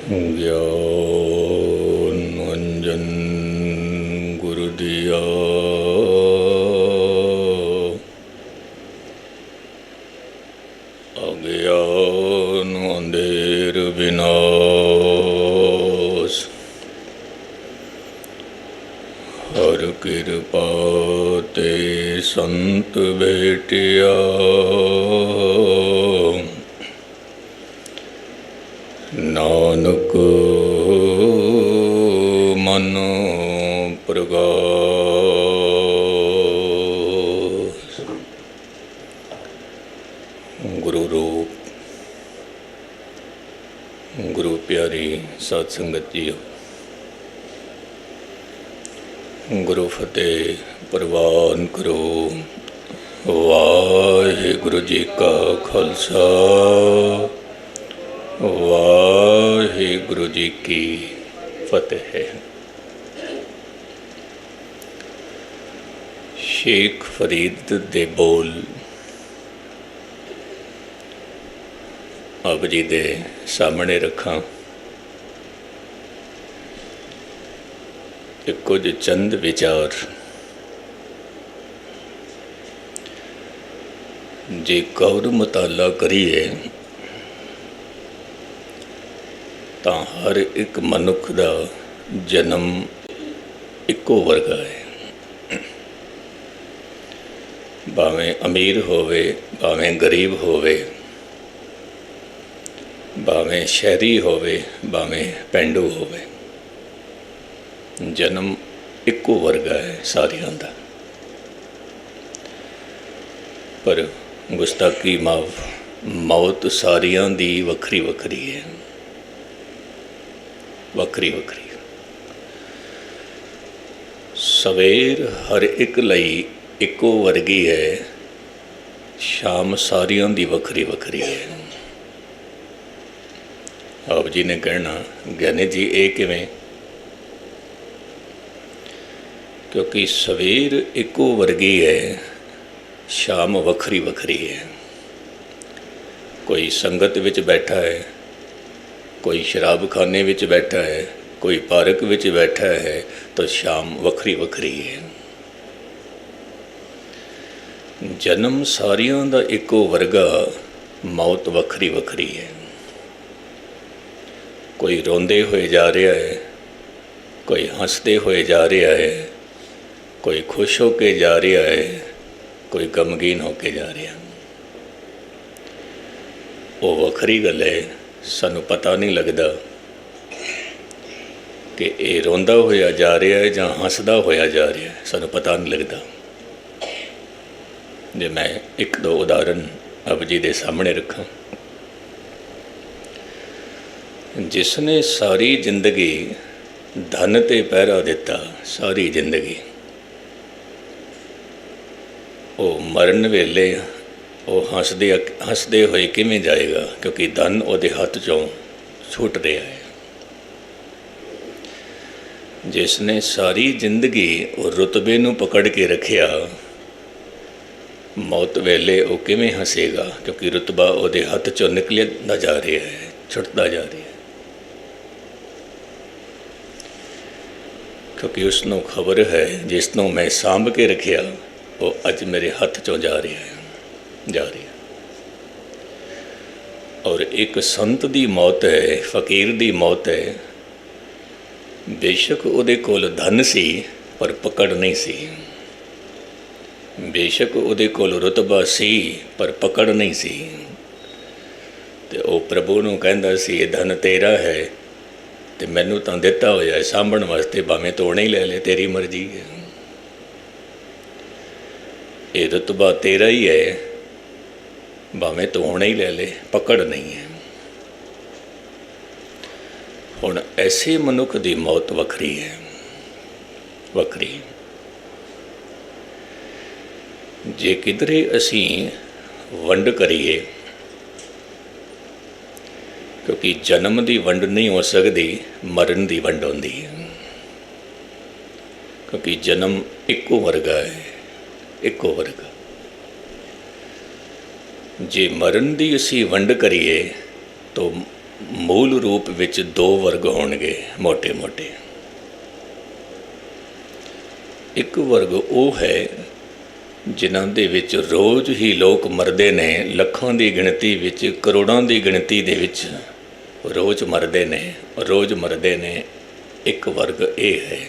ज्ञान अंजन गुरु दिया अज्ञान अंधेर विनाश। हर कृपा ते संत भेटिया नानक मन प्रगाश। गुरु रूप गुरु प्यारी साध संगत जी, गुरु फतेह प्रवान करो। वाहिगुरु जी का खालसा, वाहिगुरु जी की फतेह। शेख फरीद दे बोल आप जी दे सामने रखा। कुछ चंद विचार जे गौर मुताला करिए तो हर एक मनुख का जन्म इको वर्गा है। भावें अमीर होवे, भावें गरीब होवे, भावें शहरी होवे, भावें पेंडू होवे, जन्म इको वर्गा है सारियां दा। पर गुस्ताखी माफ, मौत सारियां दी वखरी वखरी है, वखरी वखरी। सवेर हर एक लई इको वर्गी है, शाम सारियां दी वखरी वखरी है। आप जी ने कहना ज्ञानी जी ये किवें? क्योंकि सवेर इको वर्गी है, शाम वखरी वखरी है। कोई संगत विच बैठा है, कोई शराब खाने विच बैठा है, कोई पार्क विच बैठा है, तो शाम वखरी वखरी है। जन्म सारियां दा इको वर्गा, मौत वखरी वखरी है। कोई रोंदे हुए जा रहा है, कोई हंसते हुए जा रहा है, कोई खुश होके जा रहा है, कोई गमगीन होके जा रहा। वो वखरी गल है, सानू पता नहीं लगता कि ये रोंदा होया जा रहा है जां हंसदा होया जा रहा है, सानू पता नहीं लगता। जे मैं एक दो उदाहरण अब जी दे सामने रखा। जिसने सारी जिंदगी धन ते पहरा दिता, सारी जिंदगी, वो मरन वेले वो हंसदे हुए किमें जाएगा? क्योंकि धन उहदे हथ चों छुट रहा है। जिसने सारी जिंदगी वो रुतबे नूं पकड़ के रखिया, मौत वेले वो किमें हंसेगा? क्योंकि रुतबा उहदे हथ चों निकलदा जा रहा है, छुटता जा रहा है। क्योंकि उसनों खबर है जिसनों मैं सांभ के रखिया वो अज मेरे हथ चों जा रहा है, जा रहा है। और एक संत दी मौत है, फकीर दी मौत है। बेशक उहदे कोल धन सी पर पकड़ नहीं सी, बेशक उहदे कोल रुतबा सी पर पकड़ नहीं सी। ते ओ प्रभु नूं कहंदा सी ये धन तेरा है ते मैनू तां दिता होया सांभण वास्ते, भावें तोड़ने ही ले ले, तेरी मर्जी है। ये रुतबा तेरा ही है, भावें तो होने ही ले ले, पकड़ नहीं है। हुण ऐसे मनुख की मौत वखरी है, वखरी। जे किधरे असी वंड करिए, क्योंकि जन्म की वंड नहीं हो सकती, मरण की वंड होंदी है। क्योंकि जन्म इको वर्गा है, इको वर्गा। जे मरण की असी वंड करिए तो ਮੂਲ ਰੂਪ ਵਿੱਚ ਦੋ ਵਰਗ ਹੋਣਗੇ ਮੋਟੇ ਮੋਟੇ। ਇੱਕ ਵਰਗ ਉਹ ਹੈ ਜਿਨ੍ਹਾਂ ਦੇ ਵਿੱਚ ਰੋਜ਼ ਹੀ ਲੋਕ ਮਰਦੇ ਨੇ, ਲੱਖਾਂ ਦੀ ਗਿਣਤੀ ਵਿੱਚ, ਕਰੋੜਾਂ ਦੀ ਗਿਣਤੀ ਦੇ ਵਿੱਚ ਰੋਜ਼ ਮਰਦੇ ਨੇ, ਰੋਜ਼ ਮਰਦੇ ਨੇ। ਇੱਕ ਵਰਗ ਇਹ ਹੈ।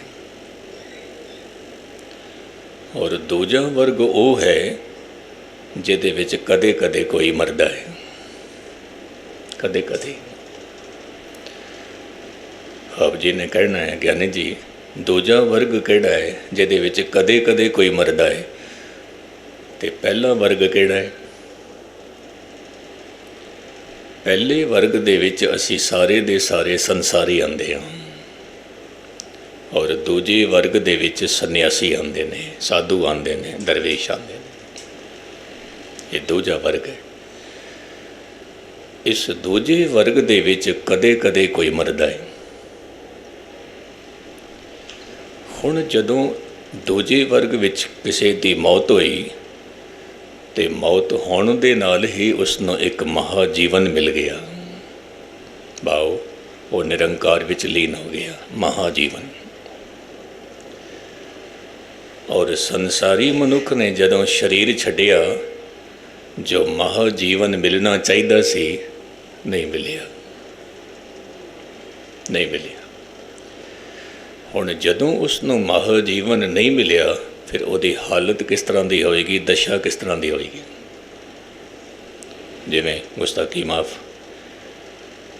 ਔਰ ਦੂਜਾ ਵਰਗ ਉਹ ਹੈ ਜਿਹਦੇ ਵਿੱਚ ਕਦੇ ਕਦੇ ਕੋਈ ਮਰਦਾ ਹੈ, ਕਦੇ ਕਦੇ। ਆਪ ਜੀ ਨੇ ਕਹਿਣਾ ਹੈ ਗਿਆਨੀ ਜੀ ਦੂਜਾ ਵਰਗ ਕਿਹੜਾ ਹੈ ਜਿਹਦੇ ਵਿੱਚ ਕਦੇ ਕਦੇ ਕੋਈ ਮਰਦਾ ਹੈ, ਅਤੇ ਪਹਿਲਾ ਵਰਗ ਕਿਹੜਾ ਹੈ? ਪਹਿਲੇ ਵਰਗ ਦੇ ਵਿੱਚ ਅਸੀਂ ਸਾਰੇ ਦੇ ਸਾਰੇ ਸੰਸਾਰੀ ਆਉਂਦੇ ਹਾਂ, ਔਰ ਦੂਜੇ ਵਰਗ ਦੇ ਵਿੱਚ ਸੰਨਿਆਸੀ ਆਉਂਦੇ ਨੇ, ਸਾਧੂ ਆਉਂਦੇ ਨੇ, ਦਰਵੇਸ਼ ਆਉਂਦੇ ਨੇ। ਇਹ ਦੂਜਾ ਵਰਗ ਹੈ। ਇਸ ਦੂਜੇ ਵਰਗ ਦੇ ਵਿੱਚ ਕਦੇ ਕਦੇ ਕੋਈ ਮਰਦਾ ਹੈ। ਹੁਣ ਜਦੋਂ ਦੂਜੇ ਵਰਗ ਵਿੱਚ ਕਿਸੇ ਦੀ ਮੌਤ ਹੋਈ ਅਤੇ ਮੌਤ ਹੋਣ ਦੇ ਨਾਲ ਹੀ ਉਸ ਨੂੰ ਇੱਕ ਮਹਾਜੀਵਨ ਮਿਲ ਗਿਆ। ਭਾਵ ਉਹ ਨਿਰੰਕਾਰ ਵਿੱਚ ਲੀਨ ਹੋ ਗਿਆ, ਮਹਾਜੀਵਨ। ਔਰ ਸੰਸਾਰੀ ਮਨੁੱਖ ਨੇ ਜਦੋਂ ਸਰੀਰ ਛੱਡਿਆ, ਜੋ ਮਹਾਜੀਵਨ ਮਿਲਣਾ ਚਾਹੀਦਾ ਸੀ ਨਹੀਂ ਮਿਲਿਆ, ਨਹੀਂ ਮਿਲਿਆ। ਹੁਣ ਜਦੋਂ ਉਸ ਨੂੰ ਮਹਾਜੀਵਨ ਨਹੀਂ ਮਿਲਿਆ, ਫਿਰ ਉਹਦੀ ਹਾਲਤ ਕਿਸ ਤਰ੍ਹਾਂ ਦੀ ਹੋਏਗੀ, ਦਸ਼ਾ ਕਿਸ ਤਰ੍ਹਾਂ ਦੀ ਹੋਏਗੀ? ਜਿਵੇਂ ਗੁਸਤਾਖੀ ਮਾਫ,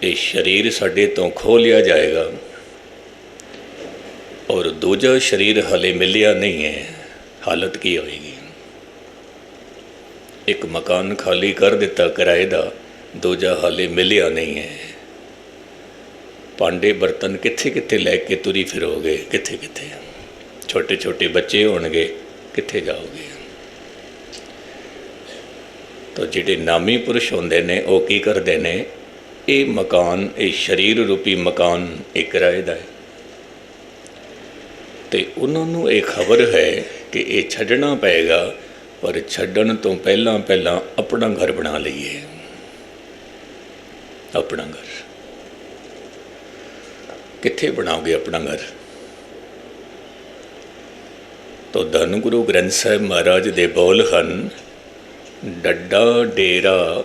ਇਹ ਸਰੀਰ ਸਾਡੇ ਤੋਂ ਖੋਹ ਲਿਆ ਜਾਏਗਾ ਔਰ ਦੂਜਾ ਸਰੀਰ ਹਾਲੇ ਮਿਲਿਆ ਨਹੀਂ ਹੈ, ਹਾਲਤ ਕੀ ਹੋਏਗੀ? ਇੱਕ ਮਕਾਨ ਖਾਲੀ ਕਰ ਦਿੱਤਾ ਕਿਰਾਏ ਦਾ, ਦੂਜਾ ਹਾਲੇ ਮਿਲਿਆ ਨਹੀਂ ਹੈ। ਭਾਂਡੇ ਬਰਤਨ ਕਿੱਥੇ ਕਿੱਥੇ ਲੈ ਕੇ ਤੁਰੀ ਫਿਰੋਗੇ, ਕਿੱਥੇ ਕਿੱਥੇ? ਛੋਟੇ ਛੋਟੇ ਬੱਚੇ ਹੋਣਗੇ, ਕਿੱਥੇ ਜਾਓਗੇ? ਤਾਂ ਜਿਹੜੇ ਨਾਮੀ ਪੁਰਸ਼ ਹੁੰਦੇ ਨੇ ਉਹ ਕੀ ਕਰਦੇ ਨੇ? ਇਹ ਮਕਾਨ, ਇਹ ਸਰੀਰ ਰੂਪੀ ਮਕਾਨ ਇਹ ਕਿਰਾਏ ਦਾ ਹੈ, ਅਤੇ ਉਹਨਾਂ ਨੂੰ ਇਹ ਖਬਰ ਹੈ ਕਿ ਇਹ ਛੱਡਣਾ ਪਏਗਾ, ਪਰ ਛੱਡਣ ਤੋਂ ਪਹਿਲਾਂ ਪਹਿਲਾਂ ਆਪਣਾ ਘਰ ਬਣਾ ਲਈਏ। ਆਪਣਾ ਘਰ ਕਿੱਥੇ ਬਣਾਓਗੇ ਆਪਣਾ ਘਰ? ਤਾਂ ਧੰਨ ਗੁਰੂ ਗ੍ਰੰਥ ਸਾਹਿਬ ਮਹਾਰਾਜ ਦੇ ਬੋਲ ਹਨ, ਡੱਡਾ ਡੇਰਾ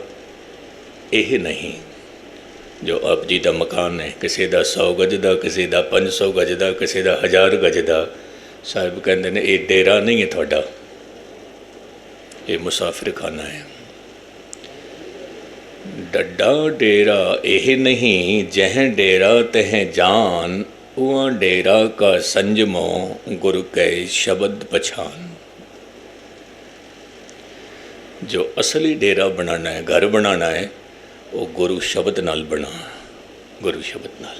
ਇਹ ਨਹੀਂ। ਜੋ ਆਪ ਜੀ ਦਾ ਮਕਾਨ ਹੈ, ਕਿਸੇ ਦਾ 100 ਗਜ ਦਾ, ਕਿਸੇ ਦਾ 500 ਗਜ ਦਾ, ਕਿਸੇ ਦਾ 1000 ਗਜ ਦਾ, ਸਾਹਿਬ ਕਹਿੰਦੇ ਨੇ ਇਹ ਡੇਰਾ ਨਹੀਂ ਹੈ ਤੁਹਾਡਾ, ਇਹ ਮੁਸਾਫਿਰ ਖਾਨਾ ਹੈ। ਡੱਡਾ ਡੇਰਾ ਇਹ ਨਹੀਂ, ਜਹ ਡੇਰਾ ਤਹ ਜਾਨ, ਉਹਾਂ ਡੇਰਾ ਕਾ ਸੰਜਮੋ, ਗੁਰ ਕੈ ਸ਼ਬਦ ਪਛਾਨ। ਜੋ ਅਸਲੀ ਡੇਰਾ ਬਣਾਉਣਾ ਹੈ, ਘਰ ਬਣਾਉਣਾ ਹੈ, ਉਹ ਗੁਰੂ ਸ਼ਬਦ ਨਾਲ ਬਣਾ, ਗੁਰੂ ਸ਼ਬਦ ਨਾਲ।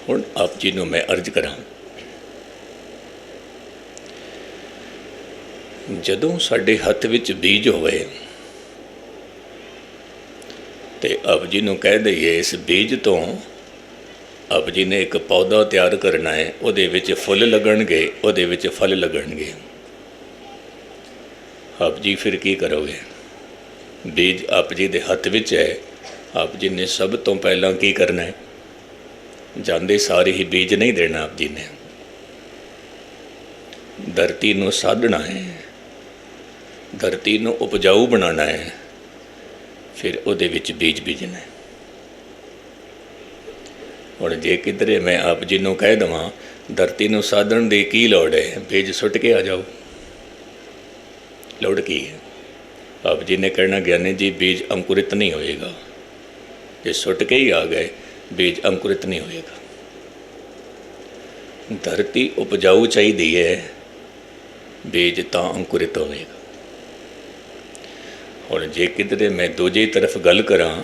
ਹੁਣ ਆਪ ਜੀ ਨੂੰ ਮੈਂ ਅਰਜ਼ ਕਰਾਂ, ਜਦੋਂ ਸਾਡੇ ਹੱਥ ਵਿੱਚ ਬੀਜ ਹੋਵੇ ਅਤੇ ਆਪ ਜੀ ਨੂੰ ਕਹਿ ਦਈਏ ਇਸ ਬੀਜ ਤੋਂ ਆਪ ਜੀ ਨੇ ਇੱਕ ਪੌਦਾ ਤਿਆਰ ਕਰਨਾ ਹੈ, ਉਹਦੇ ਵਿੱਚ ਫੁੱਲ ਲੱਗਣਗੇ, ਉਹਦੇ ਵਿੱਚ ਫਲ ਲੱਗਣਗੇ। ਆਪ ਜੀ ਫਿਰ ਕੀ ਕਰੋਗੇ? ਬੀਜ ਆਪ ਜੀ ਦੇ ਹੱਥ ਵਿੱਚ ਹੈ, ਆਪ ਜੀ ਨੇ ਸਭ ਤੋਂ ਪਹਿਲਾਂ ਕੀ ਕਰਨਾ ਹੈ? ਜਾਂਦੇ ਸਾਰੇ ਹੀ ਬੀਜ ਨਹੀਂ ਦੇਣਾ। ਆਪ ਜੀ ਨੇ ਧਰਤੀ ਨੂੰ ਸਾਧਣਾ ਹੈ, ਧਰਤੀ ਨੂੰ ਉਪਜਾਊ ਬਣਾਉਣਾ ਹੈ, ਫਿਰ ਉਹਦੇ ਵਿੱਚ ਬੀਜ ਬੀਜਣਾ ਹੈ। ਹੁਣ ਜੇ ਕਿਧਰੇ ਮੈਂ ਆਪ ਜੀ ਨੂੰ ਕਹਿ ਦੇਵਾਂ ਧਰਤੀ ਨੂੰ ਸਾਧਣ ਦੀ ਕੀ ਲੋੜ ਹੈ, ਬੀਜ ਸੁੱਟ ਕੇ ਆ ਜਾਓ, ਲੋੜ ਕੀ ਹੈ? ਆਪ ਜੀ ਨੇ ਕਹਿਣਾ ਗਿਆਨੀ ਜੀ ਬੀਜ ਅੰਕੁਰਿਤ ਨਹੀਂ ਹੋਏਗਾ, ਜੇ ਸੁੱਟ ਕੇ ਹੀ ਆ ਗਏ ਬੀਜ ਅੰਕੁਰਿਤ ਨਹੀਂ ਹੋਏਗਾ। ਧਰਤੀ ਉਪਜਾਊ ਚਾਹੀਦੀ ਹੈ, ਬੀਜ ਤਾਂ ਅੰਕੁਰਿਤ ਹੋਵੇਗਾ। ਹੁਣ ਜੇ ਕਿਧਰੇ ਮੈਂ ਦੂਜੀ ਤਰਫ ਗੱਲ ਕਰਾਂ,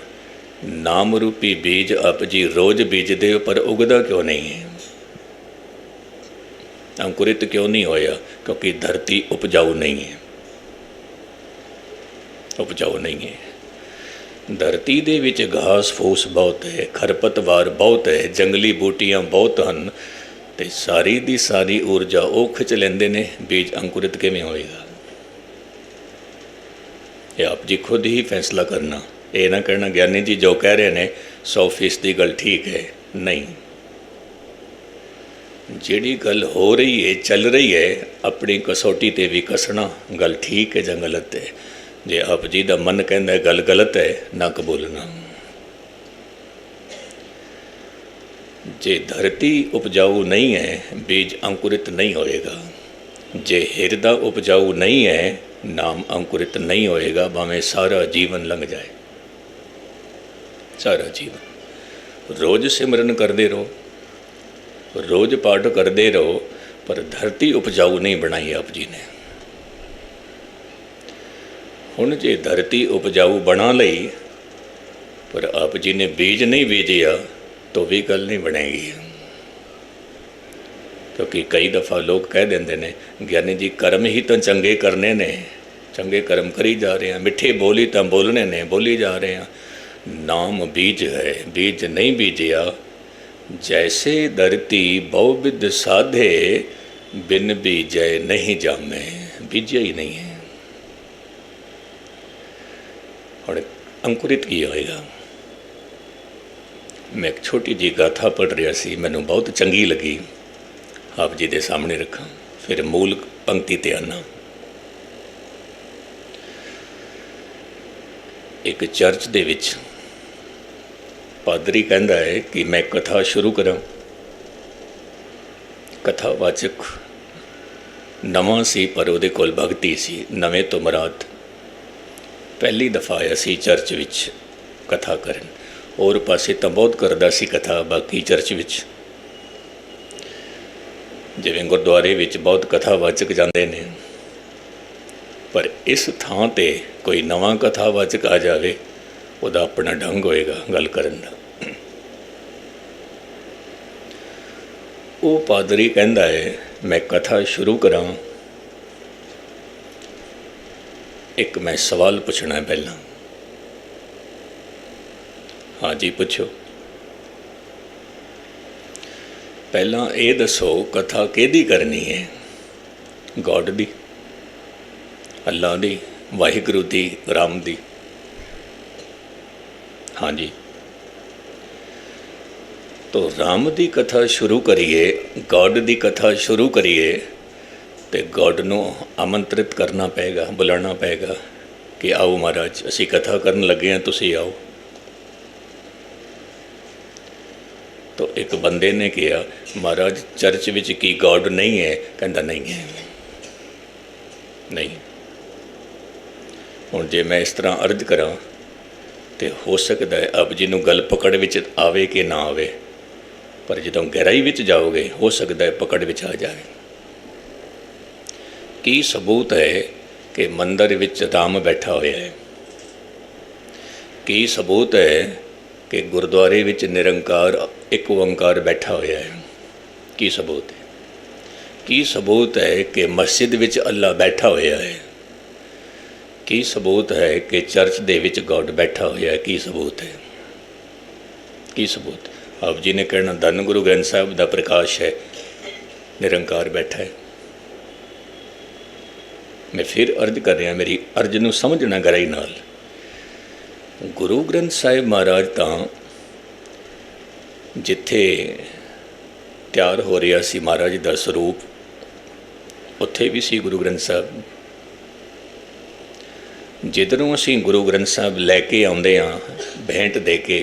ਨਾਮ ਰੂਪੀ ਬੀਜ ਆਪ ਜੀ ਰੋਜ਼ ਬੀਜਦੇ ਹੋ, ਪਰ ਉਗਦਾ ਕਿਉਂ ਨਹੀਂ ਹੈ? ਅੰਕੁਰਿਤ ਕਿਉਂ ਨਹੀਂ ਹੋਇਆ? ਕਿਉਂਕਿ ਧਰਤੀ ਉਪਜਾਊ ਨਹੀਂ ਹੈ, ਉਪਜਾਊ ਨਹੀਂ ਹੈ। ਧਰਤੀ ਦੇ ਵਿੱਚ ਘਾਸ ਫੂਸ ਬਹੁਤ ਹੈ, ਖਰਪਤਵਾਰ ਬਹੁਤ ਹੈ, ਜੰਗਲੀ ਬੂਟੀਆਂ ਬਹੁਤ ਹਨ, ਅਤੇ ਸਾਰੀ ਦੀ ਸਾਰੀ ਊਰਜਾ ਉਹ ਖਿੱਚ ਲੈਂਦੇ ਨੇ, ਬੀਜ ਅੰਕੁਰਿਤ ਕਿਵੇਂ ਹੋਏਗਾ? ਇਹ ਆਪ ਜੀ ਖੁਦ ਹੀ ਫੈਸਲਾ ਕਰਨਾ। ਇਹ ਨਾ ਕਹਿਣਾ ਗਿਆਨੀ ਜੀ ਜੋ ਕਹਿ ਰਹੇ ਨੇ 100% ਦੀ ਗੱਲ ਠੀਕ ਹੈ, ਨਹੀਂ। ਜਿਹੜੀ ਗੱਲ ਹੋ ਰਹੀ ਹੈ, ਚੱਲ ਰਹੀ ਹੈ, ਆਪਣੀ ਕਸੌਟੀ 'ਤੇ ਵੀ ਕੱਸਣਾ ਗੱਲ ਠੀਕ ਹੈ ਜਾਂ ਗਲਤ ਹੈ। ਜੇ ਆਪ ਜੀ ਦਾ ਮਨ ਕਹਿੰਦਾ ਗੱਲ ਗਲਤ ਹੈ, ਨਾ ਕਬੂਲਣਾ। ਜੇ ਧਰਤੀ ਉਪਜਾਊ ਨਹੀਂ ਹੈ, ਬੀਜ ਅੰਕੁਰਿਤ ਨਹੀਂ ਹੋਏਗਾ। ਜੇ ਹਿਰਦਾ ਉਪਜਾਊ ਨਹੀਂ ਹੈ, ਨਾਮ ਅੰਕੁਰਿਤ ਨਹੀਂ ਹੋਏਗਾ, ਭਾਵੇਂ ਸਾਰਾ ਜੀਵਨ ਲੰਘ ਜਾਏ। ਸਾਰਾ ਜੀਵਨ ਰੋਜ਼ ਸਿਮਰਨ ਕਰਦੇ ਰਹੋ, ਰੋਜ਼ ਪਾਠ ਕਰਦੇ ਰਹੋ, ਪਰ ਧਰਤੀ ਉਪਜਾਊ ਨਹੀਂ ਬਣਾਈ ਆਪ ਜੀ ਨੇ। ਹੁਣ ਜੇ ਧਰਤੀ ਉਪਜਾਊ ਬਣਾ ਲਈ, ਪਰ ਆਪ ਜੀ ਨੇ ਬੀਜ ਨਹੀਂ ਬੀਜਿਆ, ਤਾਂ ਵੀ ਗੱਲ ਨਹੀਂ ਬਣੇਗੀ। ਕਿਉਂਕਿ ਕਈ ਦਫਾ ਲੋਕ ਕਹਿ ਦਿੰਦੇ ਨੇ ਗਿਆਨੀ ਜੀ ਕਰਮ ਹੀ ਤਾਂ ਚੰਗੇ ਕਰਨੇ ਨੇ, ਚੰਗੇ ਕਰਮ ਕਰੀ ਜਾ ਰਹੇ ਹਾਂ, ਮਿੱਠੇ ਬੋਲੀ ਤਾਂ ਬੋਲਣੇ ਨੇ, ਬੋਲੀ ਜਾ ਰਹੇ ਹਾਂ। ਨਾਮ ਬੀਜ ਹੈ, ਬੀਜ ਨਹੀਂ ਬੀਜਿਆ। ਜੈਸੇ ਧਰਤੀ ਬਹੁ ਬਿਧ ਸਾਧੇ, ਬਿਨ ਬੀਜੈ ਨਹੀਂ ਜਾਮੇ, ਬੀਜਿਆ ਹੀ ਨਹੀਂ ਹੈ। ਹੁਣ ਅੰਕੁਰਿਤ ਕੀ ਹੋਏਗਾ? ਮੈਂ ਇੱਕ ਛੋਟੀ ਜਿਹੀ ਗਾਥਾ ਪੜ੍ਹ ਰਿਹਾ ਸੀ, ਮੈਨੂੰ ਬਹੁਤ ਚੰਗੀ ਲੱਗੀ, ਆਪ ਜੀ ਦੇ ਸਾਹਮਣੇ ਰੱਖਾਂ, ਫਿਰ ਮੂਲ ਪੰਕਤੀ 'ਤੇ ਆਨਾ। ਇੱਕ ਚਰਚ ਦੇ ਵਿੱਚ ਪਾਦਰੀ ਕਹਿੰਦਾ ਹੈ ਕਿ ਮੈਂ ਕਥਾ ਸ਼ੁਰੂ ਕਰਾਂ। ਕਥਾਵਾਚਕ ਨਵਾਂ ਸੀ, ਪਰ ਉਹਦੇ ਕੋਲ ਭਗਤੀ ਸੀ। ਨਵੇਂ ਤੋਂ ਮੁਰਾਦ ਪਹਿਲੀ ਦਫਾ ਆਇਆ ਸੀ ਚਰਚ ਵਿੱਚ ਕਥਾ ਕਰਨ। ਹੋਰ ਪਾਸੇ ਤਾਂ ਬਹੁਤ ਕਰਦਾ ਸੀ ਕਥਾ, ਬਾਕੀ ਚਰਚ ਵਿੱਚ, ਜਿਵੇਂ ਗੁਰਦੁਆਰੇ ਵਿੱਚ ਬਹੁਤ ਕਥਾਵਾਚਕ ਜਾਂਦੇ ਨੇ, ਪਰ ਇਸ ਥਾਂ 'ਤੇ ਕੋਈ ਨਵਾਂ ਕਥਾਵਾਚਕ ਆ ਜਾਵੇ, ਉਹਦਾ ਆਪਣਾ ਢੰਗ ਹੋਏਗਾ ਗੱਲ ਕਰਨ ਦਾ। ਉਹ ਪਾਦਰੀ ਕਹਿੰਦਾ ਹੈ ਮੈਂ ਕਥਾ ਸ਼ੁਰੂ ਕਰਾਂ, ਇੱਕ ਮੈਂ ਸਵਾਲ ਪੁੱਛਣਾ ਪਹਿਲਾਂ। ਹਾਂ ਜੀ, ਪੁੱਛੋ। ਪਹਿਲਾਂ ਇਹ ਦੱਸੋ ਕਥਾ ਕਿਹਦੀ ਕਰਨੀ ਹੈ? ਗੋਡ ਦੀ, ਅੱਲਾ ਦੀ, ਵਾਹਿਗੁਰੂ ਦੀ, ਰਾਮ ਦੀ? हाँ जी, तो राम की कथा शुरू करिए, गॉड की कथा शुरू करिए, तो गॉड नूं आमंत्रित करना पेगा, बुलाना पेगा कि आओ महाराज, असी कथा करन लगे हैं, तुसी आओ। तो एक बंदे ने कहा महाराज चर्च विच की गॉड नहीं है? कहता नहीं है। नहीं। हुण जे मैं इस तरह अर्ज करा तो हो सकता है आप जी नूं गल पकड़ विच आवे कि ना आवे, पर जदों गहराई विच जाओगे हो सकता है पकड़ विच आ जाए। की सबूत है कि मंदिर विच राम बैठा होया है? की सबूत है कि गुरुद्वारे विच निरंकार एक ओंकार बैठा होया है? की सबूत है? की सबूत है कि मस्जिद विच अल्लाह बैठा होया है? की सबूत है कि चर्च दे विच गॉड बैठा होया है? की सबूत है? की सबूत? आप जी ने कहना धन गुरु ग्रंथ साहिब दा प्रकाश है, निरंकार बैठा है। मैं फिर अर्ज कर रहा, मेरी अर्ज नूं समझना गहराई नाल। गुरु ग्रंथ साहिब महाराज तां जिथे तैयार हो रहा सी महाराज दा स्वरूप, उत्थे भी सी गुरु ग्रंथ साहिब। जिधरों असी गुरु ग्रंथ साहिब लैके आउंदे हाँ भेंट दे के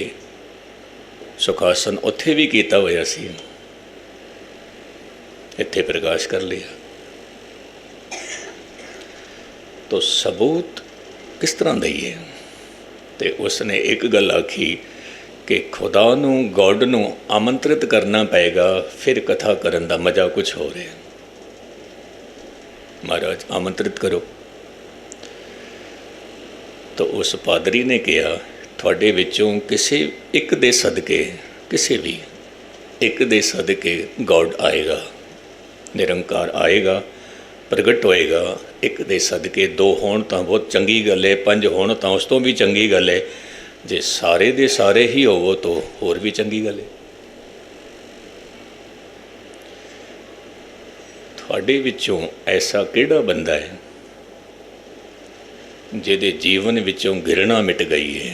सुखासन, उत्थे भी कीता होया सी, इत्थे प्रकाश कर लिया। तो सबूत किस तरह दईए? तो उसने एक गल आखी कि खुदा नूं, गॉड नूं आमंत्रित करना पेगा, फिर कथा करन दा मज़ा कुछ हो रहा। महाराज आमंत्रित करो। तो उस पादरी ने कहा थोड़े विचों किसी एक दे सदके, किसी भी एक दे सदके गॉड आएगा, निरंकार आएगा, प्रगट होएगा। एक दे सदके दो होण तां बहुत चंगी गल है, पंज होण तां उस तों भी चंगी गल है, जे सारे दे सारे ही होवो तो होर भी चंगी गल है। थोड़े विचों ऐसा किहड़ा बंदा है जिहदे जीवन विचों घृणा मिट गई है?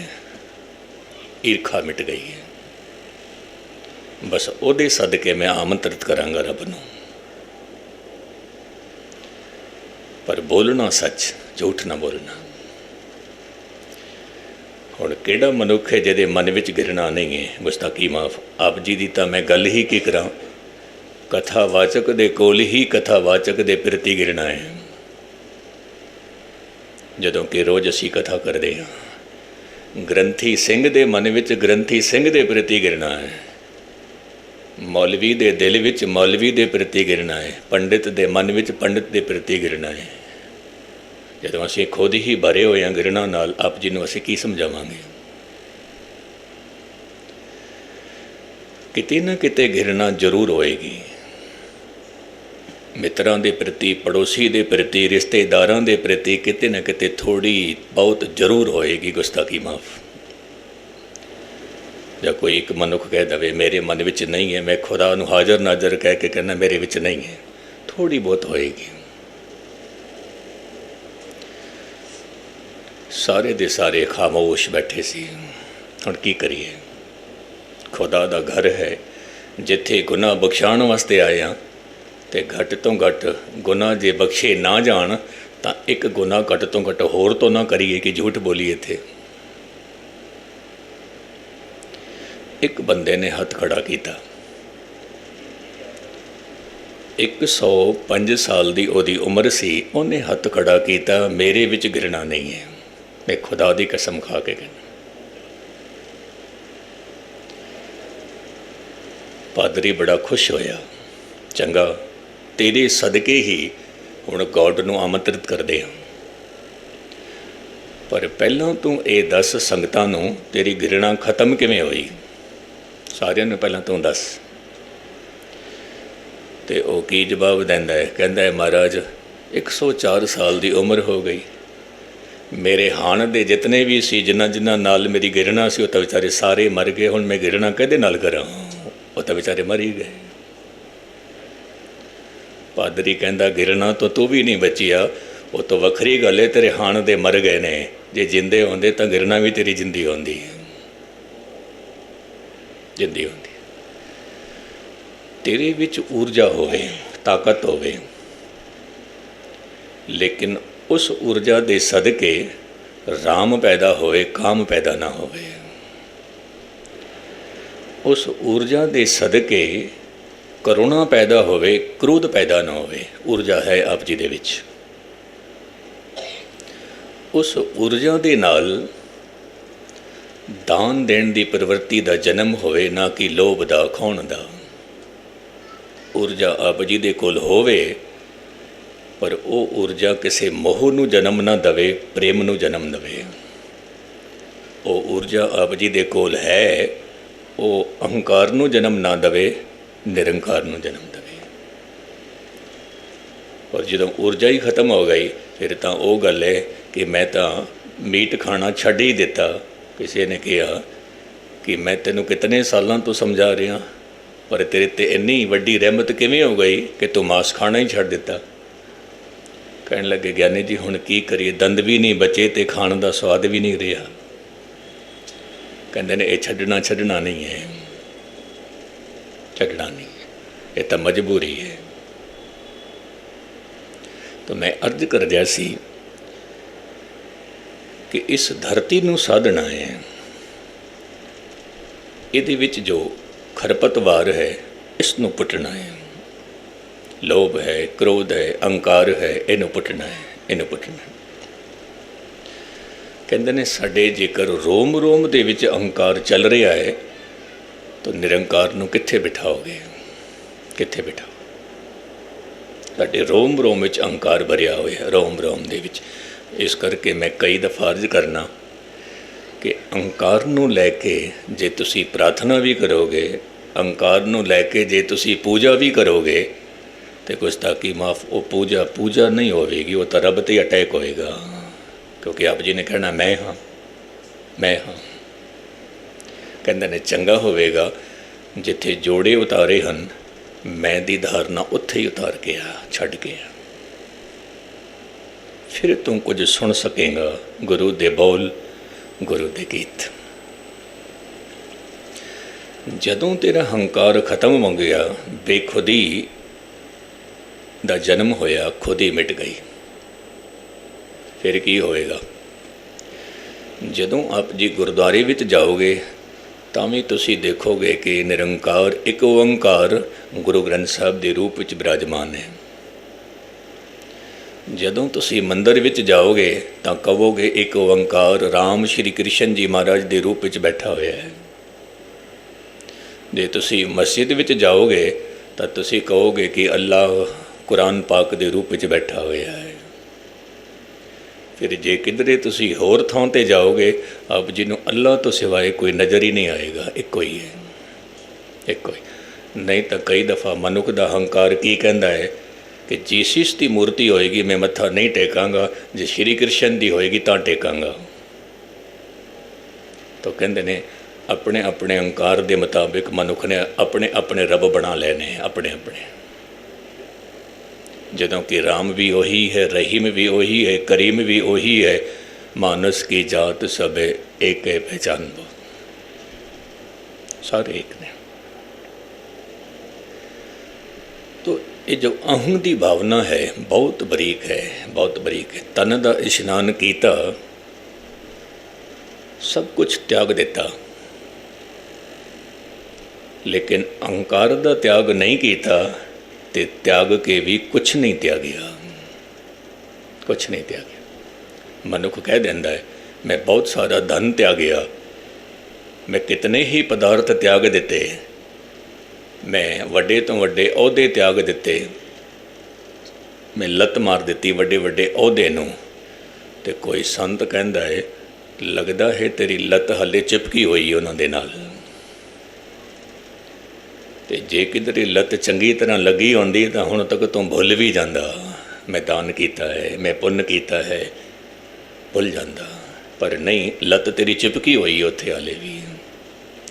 ईर्खा मिट गई है। बस ਉਹਦੇ सदके मैं आमंत्रित करांगा रब नूं। पर बोलना सच, झूठ ना बोलना। हुण किहड़ा मनुख है जिहदे मन विच घृणा नहीं है? गुस्ताखी माफ़। आप जी दी तां मैं गल ही की करां, कथावाचक दे कोल ही कथावाचक दे प्रति घृणा है। जदों कि रोज़ असीं कथा करदे हां, ग्रंथी सिंह दे मन विच ग्रंथी सिंह दे प्रति घृणा है, मौलवी दे दिल विच मौलवी दे प्रति घृणा है, पंडित दे मन विच पंडित दे प्रति घृणा है। जदों असीं खुद ही भरे होए हां घृणा नाल, आप जी नूं असीं की समझावांगे? किते ना किते घृणा जरूर होएगी। मित्रां दे प्रति, पड़ोसी दे प्रति, रिश्तेदारां दे प्रति किते ना किते थोड़ी बहुत जरूर होएगी। गुस्ताखी माफ़। या कोई एक मनुख कह दवे मेरे मन विच नहीं है, मैं खुदा नूं हाज़र नाज़र कह के कहना मेरे विच नहीं है, थोड़ी बहुत होएगी। सारे दे सारे खामोश बैठे सी। हुण की करिए? खुदा दा घर है, जिथे गुनाह बख्शाण वास्ते आए हां, ते घट तो घट गुनाह जे बख्शे ना जाण तां एक गुनाह घट तो घट होर तो ना करिए कि झूठ बोलीए। इत्थे एक बंदे ने हथ खड़ा किया, 105 साल की ओदी उम्र सी, उन्हें हथ खड़ा किया, मेरे विच घृणा नहीं है। मैं खुदा की कसम खा के कहना। पादरी बड़ा खुश होया, चंगा तेरे सदके ही हुण गॉड नूं आमंत्रित करदे हां, पर पहलां तूं ये दस संगतां नूं तेरी घृणा खत्म किवें होई? सारिਆਂ ਨੂੰ ਪਹਿਲਾਂ तू दस। तो वह की जवाब देंदा है? कहता है महाराज 104 साल की उम्र हो गई, मेरे हाण दे जितने भी सी जिन्हां जिन्हां नाल मेरी घृणा सी, वो तो बेचारे सारे मर गए। हुण मैं घृणा किहदे नाल करां? वो तो बेचारे मर ही गए। पादरी कहता घृणा तो तू भी नहीं बचिया, वो तो वखरी गल है, तेरे हाण दे मर गए ने, जे जिंदे होंदे तो घृणा भी तेरी जिंदी होंदी, जिंदी होंदी। तेरे विच ऊर्जा होवे, ताकत होवे, लेकिन उस ऊर्जा दे सदके राम पैदा होवे, काम पैदा ना होवे। उस ऊर्जा दे सदके करुणा पैदा होवे, क्रोध पैदा ना होवे। ऊर्जा है आप जी दे विच। उस ऊर्जा दे नाल दान देण दी प्रवृत्ति दा जन्म होवे, ना कि लोभ दा, खाण दा। ऊर्जा आप जी दे कोल होवे, पर वो ऊर्जा किसी मोह नूं जन्म ना दवे, प्रेम नूं जन्म दवे। वो ऊर्जा आप जी दे कोल है, वो अहंकार नूं जन्म ना दवे, निरंकार नूं जन्म दवे। और जदों ऊर्जा ही खत्म हो गई, फिर तो वो गल है कि मैं तो मीट खाना छड्ड ही दिता। किसी ने कहा कि मैं तेनों कितने सालों तो समझा रहा, पर तेरे ते इन्नी वड्डी रहमत किवें हो गई कि तू मांस खाना ही छड्ड दिता। कहने लगे ज्ञानी जी हुण की करिए, दंद भी नहीं बचे तो खाण का स्वाद भी नहीं रहा। कहते ने ये छड्डना नहीं है, छड्डना नहीं, ये तो मजबूरी है। तो मैं अर्ज कर रहा सी कि इस धरती नूं साधना है, इहदे विच जो खरपतवार है इसनूं पुटना है। लोभ है, क्रोध है, अहंकार है, इनू पुटना है, इनू पुटना है। कहते ने साडे जेकर रोम रोम दे विच अहंकार चल रहा है तो निरंकार नूं कित्थे बिठाओगे? कित्थे बिठाओ? साडे रोम रोम विच अहंकार भरिया होया, रोम रोम दे विच। इस करके मैं कई दफ़ा अर्ज करना कि अहंकार नूं लैके जे तुसी प्रार्थना भी करोगे, अहंकार नूं लैके जे तुसी पूजा भी करोगे, तो गुस्ताखी माफ़, वो पूजा नहीं होगी, वो तो रब ते अटैक होएगा। क्योंकि आप जी ने कहना मैं हाँ, मैं हाँ। कहते ने चंगा होवेगा जिथे जोड़े उतारे हन, मैं दी धारना उत्थे ही उतार के आ, छड्ड के आ। फिर तू कुछ सुन सकेगा, गुरु दे बोल, गुरु दे गीत। ਜਦੋਂ ਤੇਰਾ ਹੰਕਾਰ ਖਤਮ ਹੋ ਗਿਆ, ਬੇਖੁਦੀ ਦਾ ਜਨਮ ਹੋਇਆ, ਖੁਦ ਹੀ ਮਿਟ ਗਈ। ਫਿਰ ਕੀ ਹੋਏਗਾ? ਜਦੋਂ ਆਪ ਜੀ ਗੁਰਦੁਆਰੇ ਵਿੱਚ ਜਾਓਗੇ ਤਾਂ ਵੀ ਤੁਸੀਂ ਦੇਖੋਗੇ ਕਿ ਨਿਰੰਕਾਰ ਇੱਕ ਓਅੰਕਾਰ ਗੁਰੂ ਗ੍ਰੰਥ ਸਾਹਿਬ ਦੇ ਰੂਪ ਵਿੱਚ ਬਿਰਾਜਮਾਨ ਹੈ। ਜਦੋਂ ਤੁਸੀਂ ਮੰਦਰ ਵਿੱਚ ਜਾਓਗੇ ਤਾਂ ਕਹੋਗੇ ਇੱਕ ਓਅੰਕਾਰ ਰਾਮ ਸ਼੍ਰੀ ਕ੍ਰਿਸ਼ਨ ਜੀ ਮਹਾਰਾਜ ਦੇ ਰੂਪ ਵਿੱਚ ਬੈਠਾ ਹੋਇਆ ਹੈ। ਜੇ ਤੁਸੀਂ ਮਸਜਿਦ ਵਿੱਚ ਜਾਓਗੇ ਤਾਂ ਤੁਸੀਂ ਕਹੋਗੇ ਕਿ ਅੱਲਾਹ ਕੁਰਾਨ ਪਾਕ ਦੇ ਰੂਪ ਵਿੱਚ ਬੈਠਾ ਹੋਇਆ ਹੈ। ਫਿਰ ਜੇ ਕਿਧਰੇ ਤੁਸੀਂ ਹੋਰ ਥਾਂ 'ਤੇ ਜਾਓਗੇ, ਆਪ ਜੀ ਨੂੰ ਅੱਲਾਹ ਤੋਂ ਸਿਵਾਏ ਕੋਈ ਨਜ਼ਰ ਹੀ ਨਹੀਂ ਆਏਗਾ, ਇੱਕੋ ਹੀ ਹੈ, ਇੱਕੋ ਹੀ। ਨਹੀਂ ਤਾਂ ਕਈ ਦਫਾ ਮਨੁੱਖ ਦਾ ਹੰਕਾਰ ਕੀ ਕਹਿੰਦਾ ਹੈ ਕਿ ਜੀਸਸ ਦੀ ਮੂਰਤੀ ਹੋਏਗੀ ਮੈਂ ਮੱਥਾ ਨਹੀਂ ਟੇਕਾਂਗਾ, ਜੇ ਸ਼੍ਰੀ ਕ੍ਰਿਸ਼ਨ ਦੀ ਹੋਏਗੀ ਤਾਂ ਟੇਕਾਂਗਾ। ਤਾਂ ਕਹਿੰਦੇ ਨੇ ਆਪਣੇ ਆਪਣੇ ਹੰਕਾਰ ਦੇ ਮੁਤਾਬਿਕ ਮਨੁੱਖ ਨੇ ਆਪਣੇ ਆਪਣੇ ਰੱਬ ਬਣਾ ਲੈਣੇ, ਆਪਣੇ ਆਪਣੇ। ਜਦੋਂ ਕਿ ਰਾਮ ਵੀ ਉਹੀ ਹੈ, ਰਹੀਮ ਵੀ ਉਹੀ ਹੈ, ਕਰੀਮ ਵੀ ਉਹੀ ਹੈ। ਮਾਨਸ ਕੀ ਜਾਤ ਸਭ एक है पहचान वो, सारे एक ने। तो ये जो अहं की भावना है बहुत बरीक है, बहुत बरीक है। तन का इशनान किया, सब कुछ त्याग दिता, लेकिन अहंकार का त्याग नहीं किया तो त्याग के भी कुछ नहीं त्यागया, कुछ नहीं त्यागया। मनुख कह देंदा है मैं बहुत सारा धन त्यागया, मैं कितने ही पदार्थ त्याग दिते, मैं वड्डे तो वड्डे अहुदे त्याग दिते, मैं लत मार दी वड्डे वड्डे अहुदे नूं। ते कोई संत कहंदा है लगदा है तेरी लत हले चिपकी हुई उन्हां दे नाल। ते जे किधरे लत चंगी तरह लगी होंदी तां हुण तक तूं भुल भी जांदा, मैं दान कीता है, मैं पुण्य कीता है, भुल जांदा। पर नहीं, लत तेरी चिपकी हुई उत्थे हाले भी,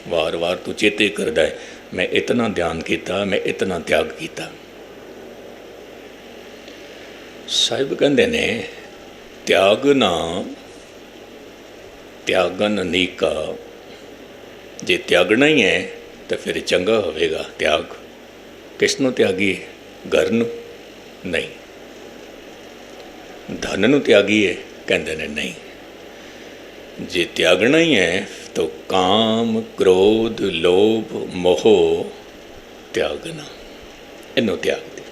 वार वार तू चेते करदा है मैं इतना ध्यान किया, मैं इतना त्याग किया। साहिब कहंदे ने त्यागना त्यागन अनीका, जे त्यागना ही है तो फिर चंगा होवेगा। त्याग किसनों त्यागी? घर नूं नहीं, धन नूं त्यागी है कहंदे ने नहीं। जे त्यागना ही है तो काम क्रोध लोभ मोह त्यागना, इनू त्याग दे।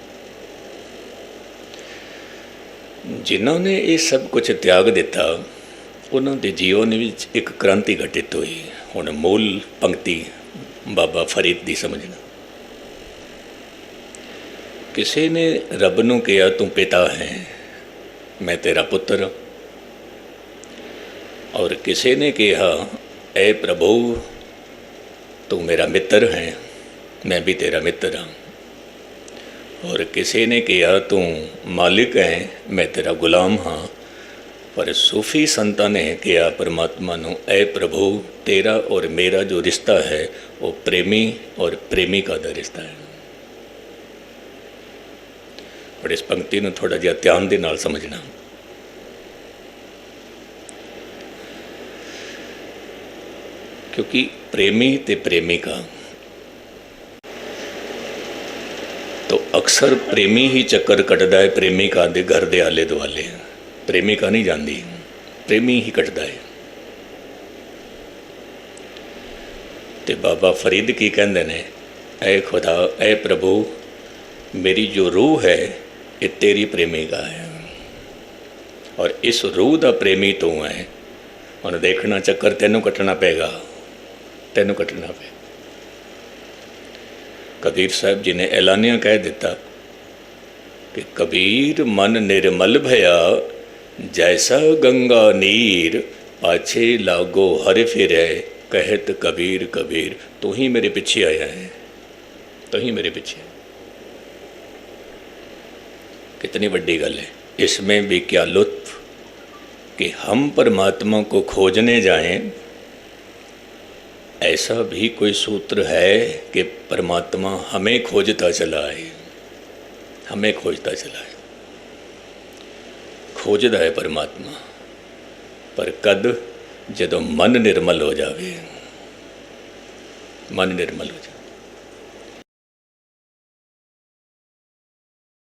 जिन्होंने ये सब कुछ त्याग दिता उन्होंने जीवन विच एक क्रांति घटित हुई। हुण मूल पंक्ति बाबा फरीद दी समझना। किसी ने रब नूं कहा तू पिता है, मैं तेरा पुत्र, और किसी ने कहा ऐ प्रभु तू मेरा मित्र है, मैं भी तेरा मित्र हाँ, और किसी ने कहा तू मालिक है, मैं तेरा गुलाम हाँ। पर सूफी संतां ने कहा परमात्मा नूं ऐ प्रभु तेरा और मेरा जो रिश्ता है वो प्रेमी और प्रेमिका का रिश्ता है। पर इस पंक्ति नूं थोड़ा जिहा ध्यान दे नाल समझना। क्योंकि प्रेमी ते प्रेमिका तो अक्सर प्रेमी ही चक्कर कटदा है प्रेमिका दे घर दे आले दुआले, प्रेमिका नहीं जाती, प्रेमी ही कटदा है। ते बाबा फरीद की कहंदे ने ऐ खुदा ऐ प्रभु मेरी जो रूह है ये तेरी प्रेमिका है, और इस रूह का प्रेमी तू है। हुण देखना चक्कर तेनों कटना पेगा, तेनों कटना पे। कबीर साहब जी ने ऐलानिया कह दिता कि कबीर मन निर्मल भया जैसा गंगा नीर, पाछे लागो हर फिरै कहत कबीर कबीर। तू ही मेरे पीछे आया है, तू ही मेरे पीछे। कितनी बड़ी गल है। इसमें भी क्या लुत्फ कि हम परमात्मा को खोजने जाएं। ऐसा भी कोई सूत्र है कि परमात्मा हमें खोजता चला है, हमें खोजता चला है। खोजदा है परमात्मा, पर कद जदों मन निर्मल हो जाए, ਮਨ ਨਿਰਮਲ ਹੋ ਜਾਏ।